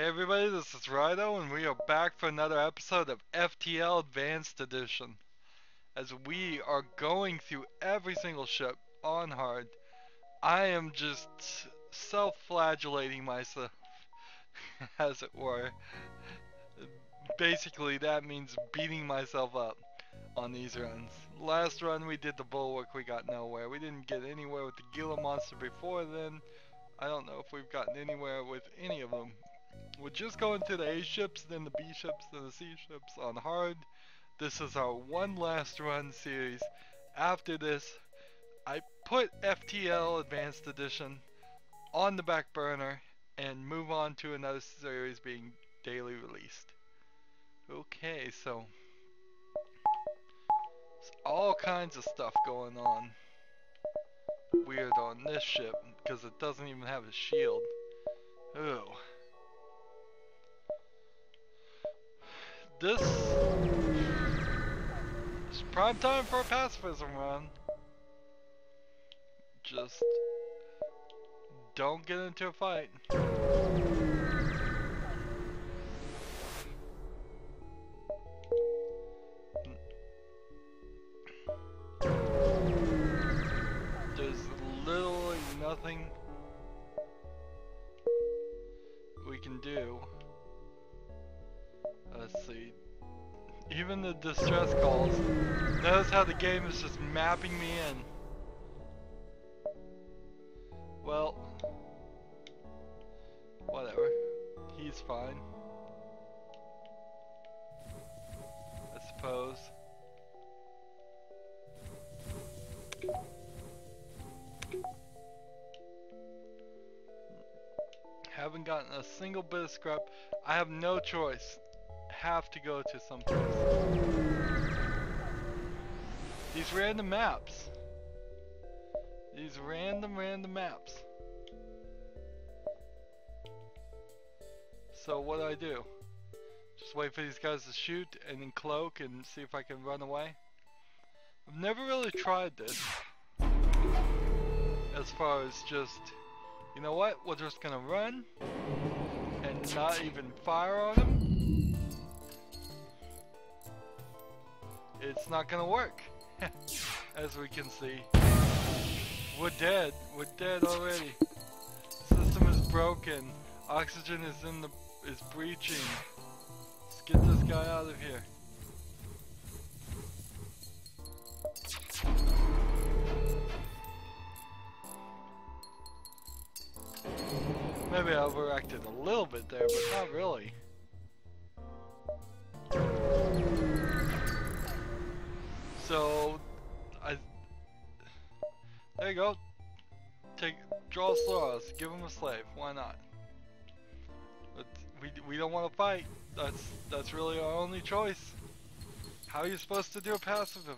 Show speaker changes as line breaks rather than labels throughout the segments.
everybody, this is Rydo, and we are back for another episode of FTL Advanced Edition. As we are going through every single ship on hard, I am just self-flagellating myself, as it were. Basically, that means beating myself up on these runs. Last run we did the Bulwark, we got nowhere. We didn't get anywhere with the Gila Monster before then. I don't know if we've gotten anywhere with any of them. We're just going to the A ships, then the B ships, then the C ships on hard. This is our one last run series. After this, I put FTL Advanced Edition on the back burner and move on to another series being daily released. Okay, so there's all kinds of stuff going on. Weird on this ship because it doesn't even have a shield. Ooh. This is prime time for a pacifism run. Just don't get into a fight. There's literally nothing we can do. Let's see. Even the distress calls. Notice how the game is just mapping me in. Well, whatever. He's fine, I suppose. Haven't gotten a single bit of scrap. I have no choice. Have to go to some place. These random maps. These random maps. So what do? Just wait for these guys to shoot and then cloak and see if I can run away? I've never really tried this. As far as just, you know what, we're just gonna run and not even fire on them. It's not gonna work. As we can see. We're dead already. System is broken. Oxygen is breaching. Let's get this guy out of here. Maybe I overacted a little bit there, but not really. So, there you go. Draw straws. Give him a slave. Why not? But we don't want to fight. That's really our only choice. How are you supposed to do a pacifism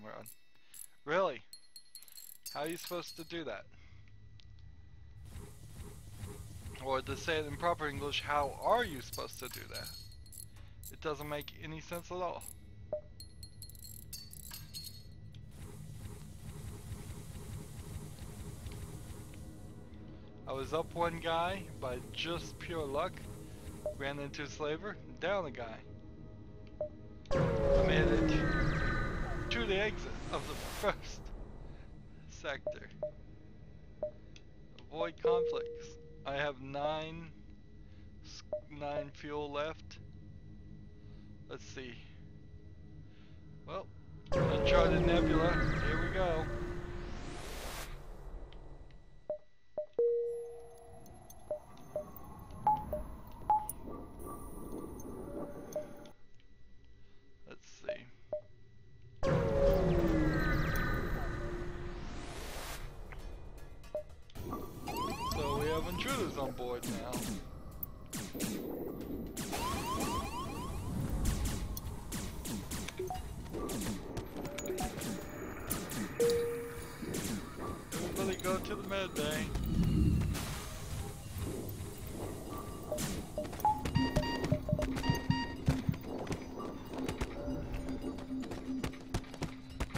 run? Really? How are you supposed to do that? Or to say it in proper English, how are you supposed to do that? It doesn't make any sense at all. I was up one guy by just pure luck, ran into a slaver, down a guy. I made it to the exit of the first sector. Avoid conflicts. I have 9 fuel left. Let's see. Well, Uncharted Nebula, here we go. Intruders on board now. Everybody go to the med bay.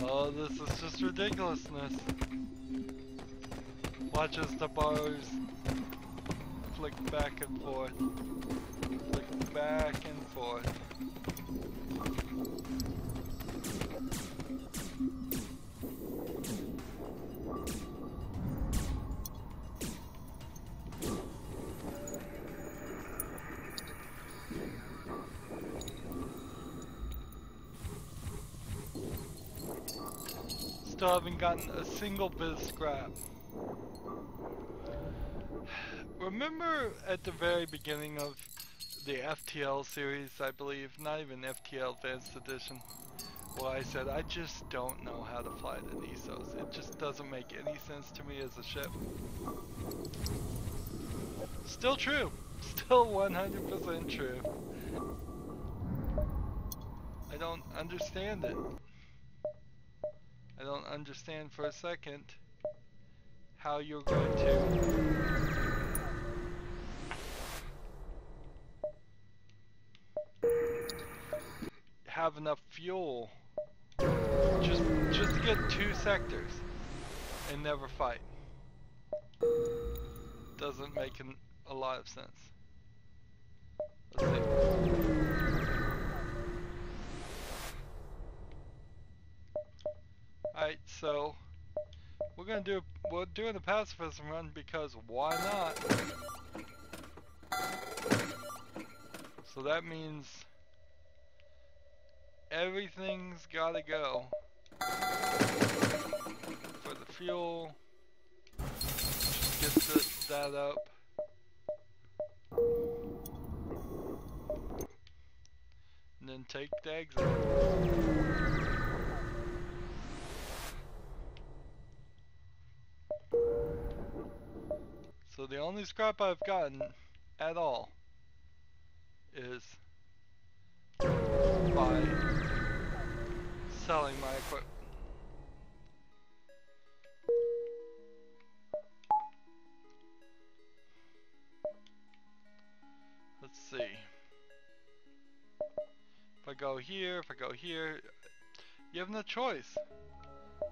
Oh, this is just ridiculousness. Watch as the bars flick back and forth. Flick back and forth. Still haven't gotten a single bit of scrap. Remember at the very beginning of the FTL series, I believe, not even FTL Advanced Edition, well, I said I just don't know how to fly the Nesasio. It just doesn't make any sense to me as a ship. Still true. Still 100% true. I don't understand it. I don't understand for a second how you're going to have enough fuel just to get 2 sectors and never fight. Doesn't make a lot of sense. Let's see. Alright, so we're doing a pacifism run because why not? So that means everything's gotta go for the fuel. Just get that up. And then take the exit. So the only scrap I've gotten at all is by selling my equipment. Let's see. If I go here, you have no choice.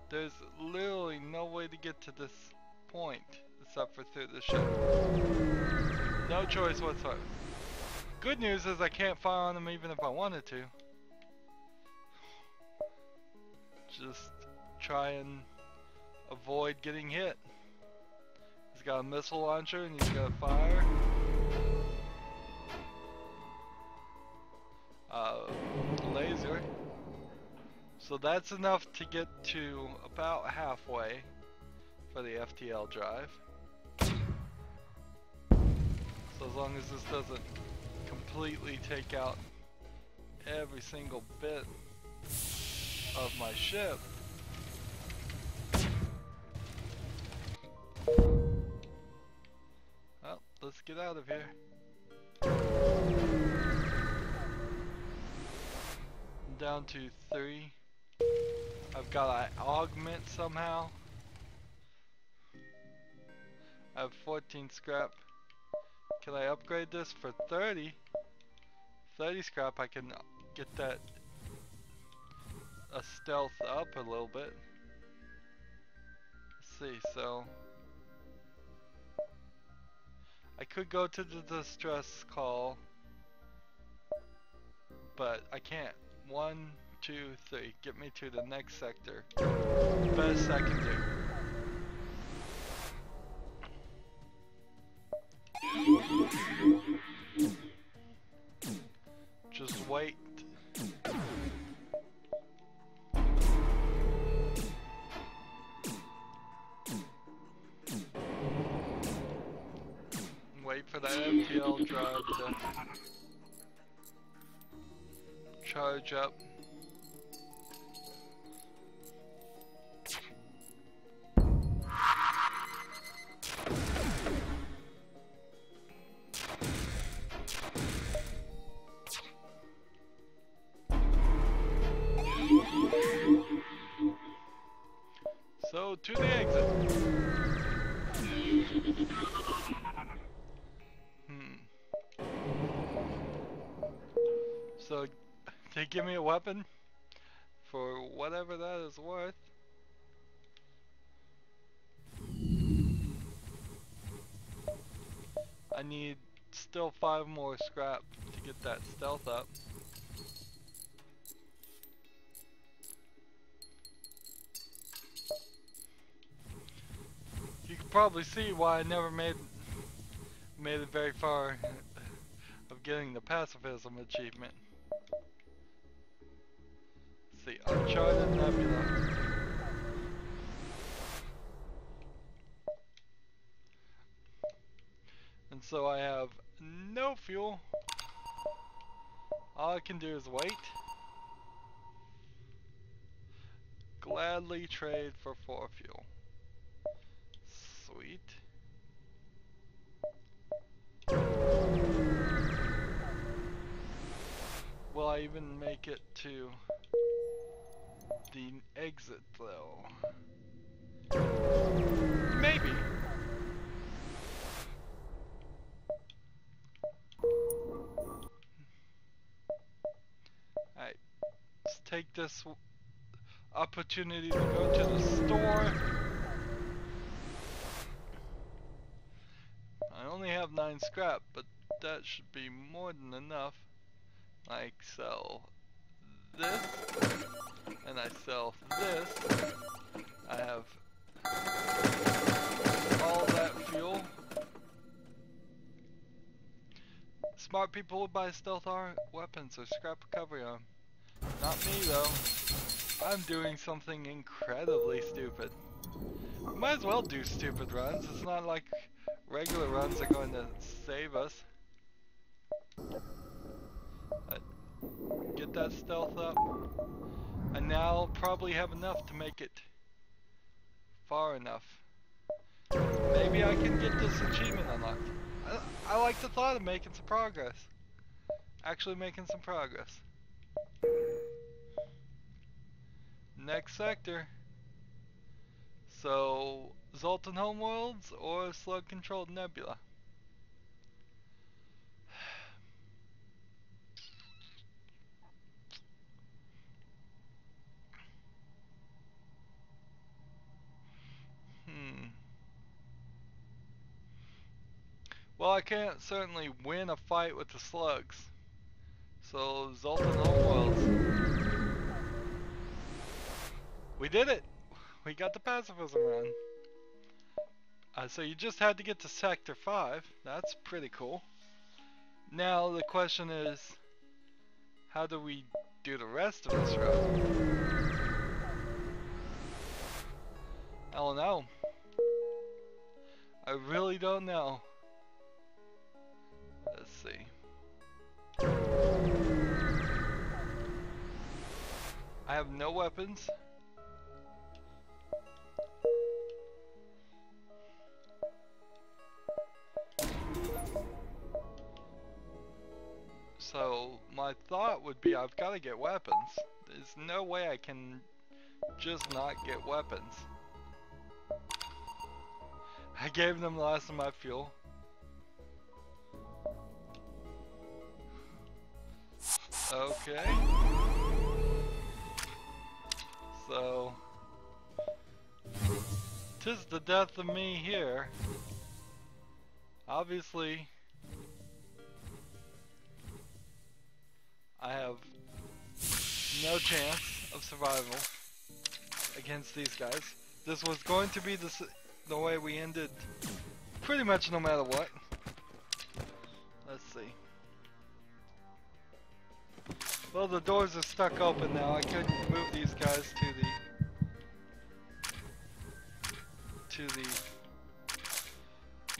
There's literally no way to get to this point except for through the ship. No choice whatsoever. Good news is I can't fire on them even if I wanted to. Just try and avoid getting hit. He's got a missile launcher and he's got a fire. Laser. So that's enough to get to about halfway for the FTL drive. So as long as this doesn't completely take out every single bit of my ship. Well, let's get out of here. I'm down to 3. I've got to augment somehow. I have 14 scrap. Can I upgrade this for 30? 30 scrap, I can get that a stealth up a little bit. Let's see, so I could go to the distress call, but I can't. 1, 2, 3, get me to the next sector. Best I can do. Just wait. Wait for that FTL drive to charge up. So to the exit. So they give me a weapon for whatever that is worth. I need still 5 more scrap to get that stealth up. You can probably see why I never made it very far of getting the pacifism achievement. Let's see, Uncharted Nebula. And so I have no fuel. All I can do is wait. Gladly trade for 4 fuel. Sweet. Will I even make it to the exit though? Maybe. Alright, let's take this opportunity to go to the store. I only have 9 scrap, but that should be more than enough. I sell this, and I sell this. I have all that fuel. Smart people would buy stealth weapons or scrap recovery arm. Not me though. I'm doing something incredibly stupid. Might as well do stupid runs. It's not like regular runs are going to save us. Get that stealth up. I now probably have enough to make it far enough. Maybe I can get this achievement unlocked. I like the thought of making some progress. Actually making some progress. Next sector. So, Zoltan Homeworlds or Slug Controlled Nebula? Well, I can't certainly win a fight with the slugs. So, Zoltan Homeworlds. We did it! We got the pacifism run. So you just had to get to Sector 5. That's pretty cool. Now the question is, how do we do the rest of this run? I don't know. I really don't know. Let's see. I have no weapons. So my thought would be I've got to get weapons. There's no way I can just not get weapons. I gave them the last of my fuel. Okay. So, 'tis the death of me here. Obviously, I have no chance of survival against these guys. This was going to be the way we ended pretty much no matter what. Let's see. Well, the doors are stuck open now. I could move these guys to the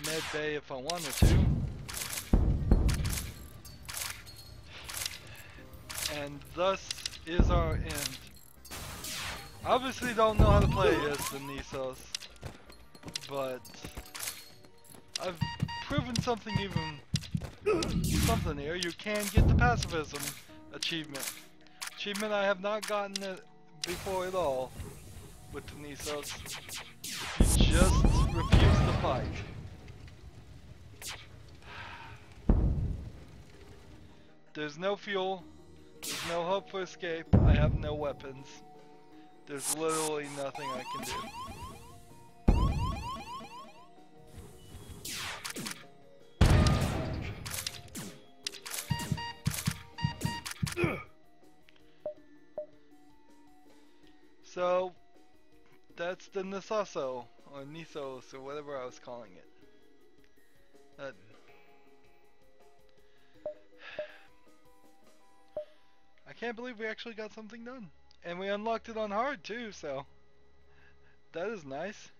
med bay if I wanted to. And thus is our end. Obviously don't know how to play as the Nesasio, but I've proven something here. You can get the pacifism achievement. Achievement I have not gotten it before at all with the Nesasio. If you just refuse to fight. There's no fuel. There's no hope for escape. I have no weapons. There's literally nothing I can do. the Nesasio, or Nisos, or whatever I was calling it. I can't believe we actually got something done. And we unlocked it on hard too, so that is nice.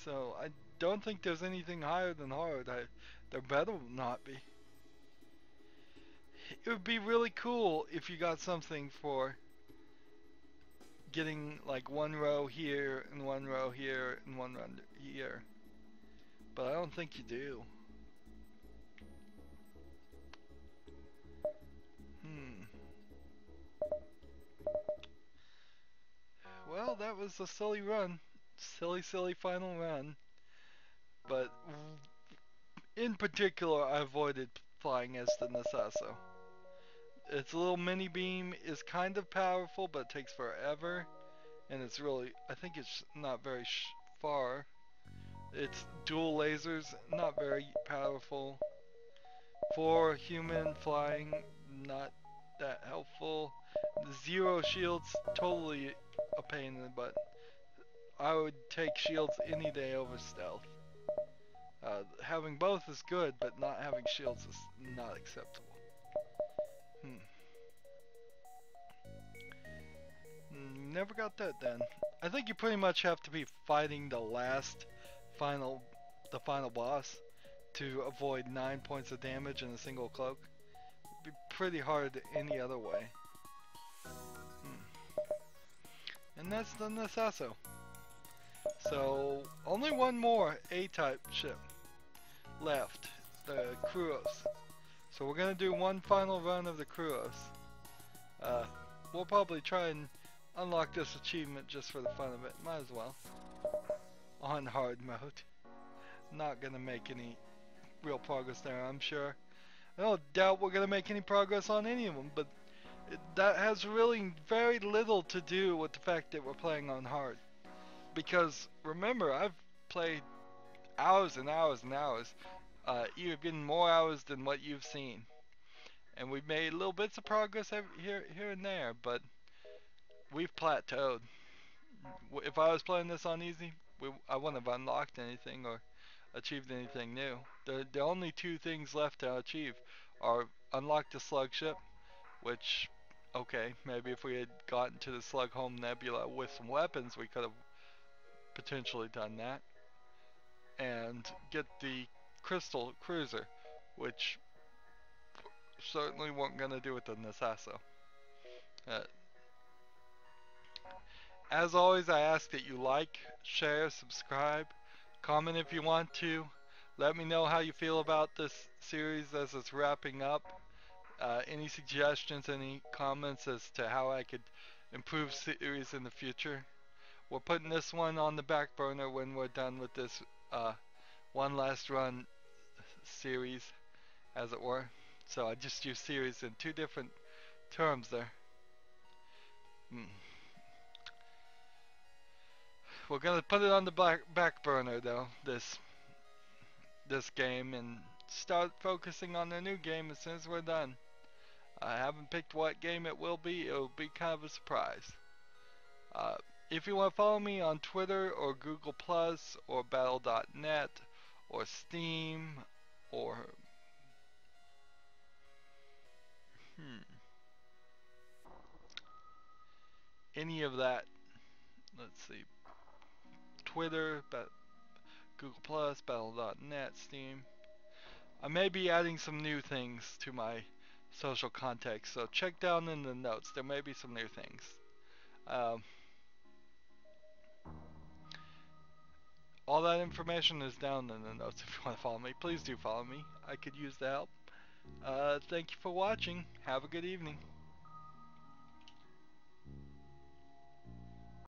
So I don't think there's anything higher than hard. There better not be. It would be really cool if you got something for getting like one row here and one row here and one row here. But I don't think you do. Well, that was a silly run. Silly final run. But in particular, I avoided flying as the Nesasio. Its little mini beam is kind of powerful, but it takes forever. And it's really, I think it's not very far. It's dual lasers, not very powerful. For human flying, not that helpful. The zero shields, totally a pain in the butt. I would take shields any day over stealth. Having both is good, but not having shields is not acceptable. Never got that done. I think you pretty much have to be fighting the final boss to avoid 9 points of damage in a single cloak. It'd be pretty hard any other way. And that's the Nesasio. So, only one more A-type ship left, the Cruos. So we're gonna do one final run of the Cruos. We'll probably try and unlock this achievement just for the fun of it. Might as well. On hard mode. Not gonna make any real progress there, I'm sure. I don't doubt we're gonna make any progress on any of them, but that has really very little to do with the fact that we're playing on hard. Because remember, I've played hours and hours and hours, even more hours than what you've seen, and we've made little bits of progress here and there, but we've plateaued. If I was playing this on easy, I wouldn't have unlocked anything or achieved anything new. The only two things left to achieve are unlock the slug ship, which, okay, maybe if we had gotten to the Slug Home Nebula with some weapons, we could have potentially done that. And get the Crystal Cruiser, which certainly weren't going to do with the Nesasio. As always, I ask that you like, share, subscribe, comment if you want to. Let me know how you feel about this series as it's wrapping up. Any suggestions, any comments as to how I could improve series in the future. We're putting this one on the back burner when we're done with this one last run series, as it were. So I just use series in two different terms there. We're gonna put it on the back burner though, this game, and start focusing on the new game as soon as we're done. I haven't picked what game it will be. It'll be kind of a surprise. If you want to follow me on Twitter or Google Plus or Battle.net or Steam or any of that, let's see, Twitter, Google Plus, Battle.net, Steam. I may be adding some new things to my social context, so check down in the notes. There may be some new things. All that information is down in the notes if you want to follow me. Please do follow me. I could use the help. Thank you for watching. Have a good evening.